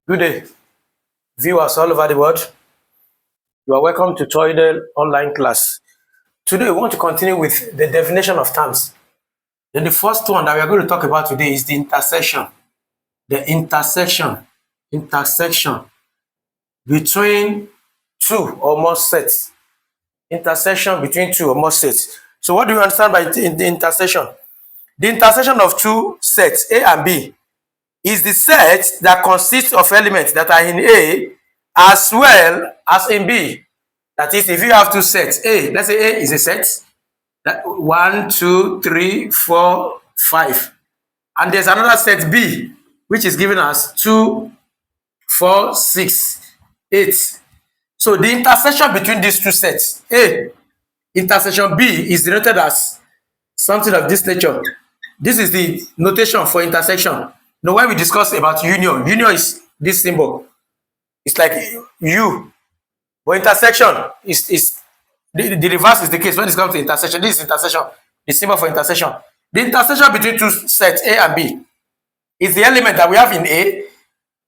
Good day, viewers all over the world. You are welcome to Contd online class. Today, we want to continue with the definition of terms. Then the first one that we are going to talk about today is the intersection. The intersection between two or more sets. Intersection between two or more sets. So what do you understand by the intersection? The intersection of two sets, A and B, is the set that consists of elements that are in A as well as in B. That is, if you have two sets, A, let's say A is a set, that 1, 2, 3, 4, 5. And there's another set B, which is giving us 2, 4, 6, 8. So the intersection between these two sets, A, intersection B, is denoted as something of this nature. This is the notation for intersection. Now, when we discuss about union is this symbol. It's like U. But intersection is the reverse is the case when it comes to intersection. This is intersection, the symbol for intersection. The intersection between two sets, A and B, is the element that we have in A,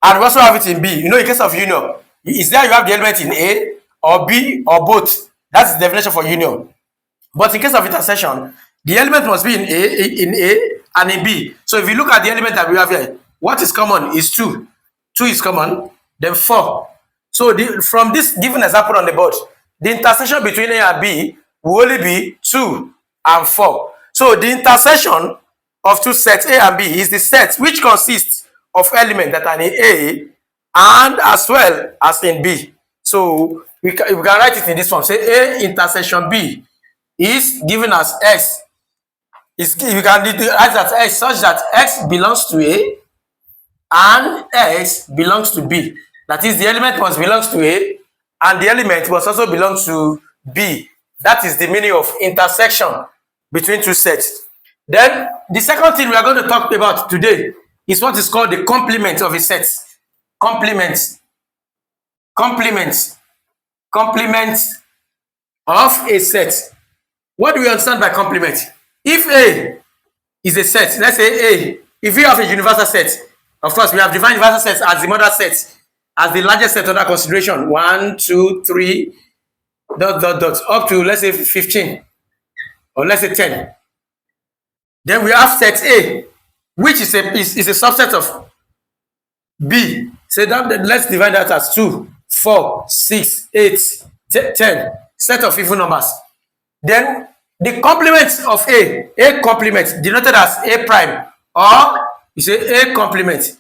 and we also have it in B. You know, in case of union, is there you have the element in A or B or both. That's the definition for union. But in case of intersection, the element must be in A and in B. So if you look at the element that we have here, what is common is 2. 2 is common, then 4. So from this given example on the board, the intersection between A and B will only be 2 and 4. So the intersection of two sets, A and B, is the set which consists of elements that are in A and as well as in B. So we can write it in this form. Say A intersection B is given as X. We can write that X such that X belongs to A and X belongs to B. That is, the element must belong to A and the element must also belong to B. That is the meaning of intersection between two sets. Then the second thing we are going to talk about today is what is called the complement of a set. Complement of a set. What do we understand by complement? If A is a set, let's say A, if we have a universal set, of course, we have defined universal sets as the mother set, as the largest set under consideration. 1, 2, 3, up to, let's say, 15, or let's say 10. Then we have set A, which is a subset of B. So let's divide that as 2, 4, 6, 8, 10, set of even numbers. Then the complement of A complement, denoted as A prime, or you say A complement.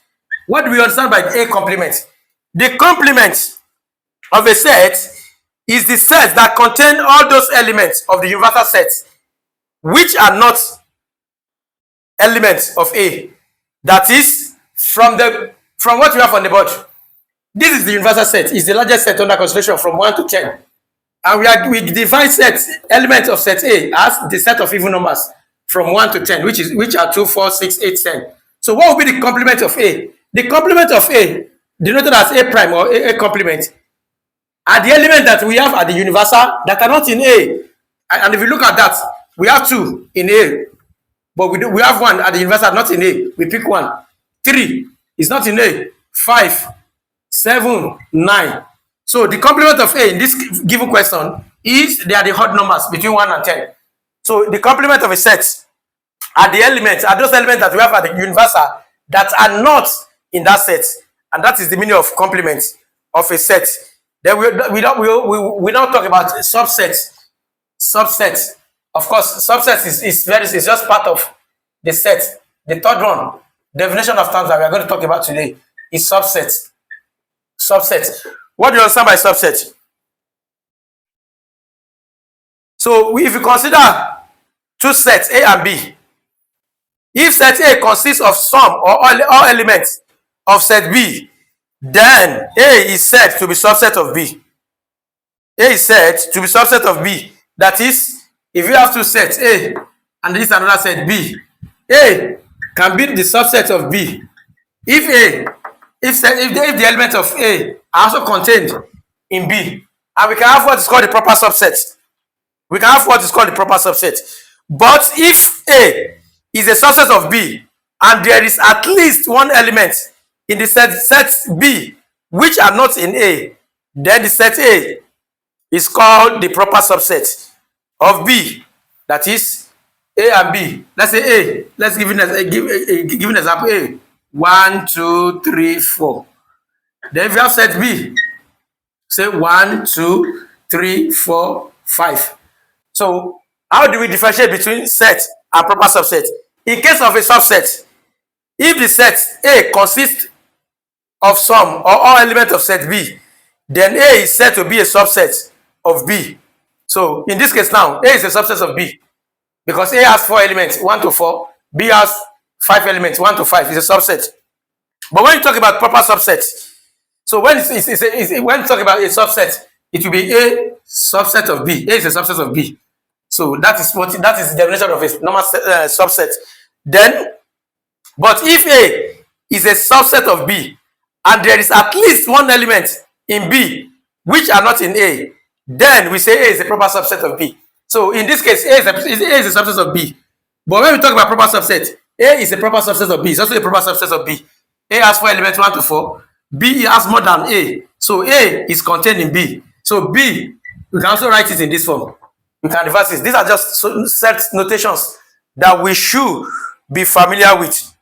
What do we understand by A complement? The complement of a set is the set that contain all those elements of the universal set which are not elements of A. That is, from what you have on the board, this is the universal set. It's the largest set under consideration from 1 to 10. And we define elements of set A as the set of even numbers from 1 to 10, which are 2, 4, 6, 8, 10. So what will be the complement of A? The complement of A, denoted as A prime or A complement, are the elements that we have at the universal that are not in A. And if you look at that, we have 2 in A, but we have 1 at the universal not in A. We pick 1. 3 is not in A. 5, 7, 9. So the complement of A in this given question is they are the odd numbers between 1 and 10. So the complement of a set are those elements that we have at the universal that are not in that set. And that is the meaning of complement of a set. Then we now talk about subsets. Subsets. Of course, subsets is just part of the set. The third one, definition of terms that we are going to talk about today, is subsets. Subsets. What do you understand by subset? So if you consider two sets, A and B, if set A consists of some or all elements of set B, then A is said to be subset of B. A is said to be subset of B. That is, if you have two sets, A and this is another set, B, A can be the subset of B. If the elements of A are also contained in B, and we can have what is called the proper subset. But if A is a subset of B, and there is at least one element in the set B, which are not in A, then the set A is called the proper subset of B. That is A and B. Let's say A. Let's give an example. A. 1, 2, 3, 4. Then if you have set B, say 1, 2, 3, 4, 5. So how do we differentiate between set and proper subset? In case of a subset, if the set A consists of some or all elements of set B, then A is said to be a subset of B. So in this case now, A is a subset of B because A has 4 elements, 1 to 4. B has 5 elements, 1 to 5. It's a subset. But when you talk about proper subset, so when when you talk about a subset, it will be A subset of B. A is a subset of B. So that is the definition of a normal subset. Then, but if A is a subset of B, and there is at least one element in B which are not in A, then we say A is a proper subset of B. So in this case, A is a subset of B. But when we talk about proper subset, A is a proper subset of B. It's also a proper subset of B. A has 4 elements, 1 to 4. B has more than A. So A is contained in B. So B, we can also write it in this form. We can reverse it. These are just set notations that we should be familiar with.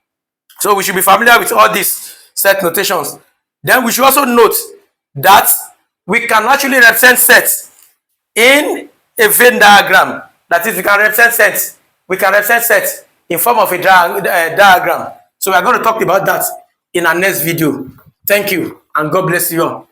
So we should be familiar with all these set notations. Then we should also note that we can actually represent sets in a Venn diagram. That is, we can represent sets in form of a diagram. So we are going to talk about that in our next video. Thank you, and God bless you all.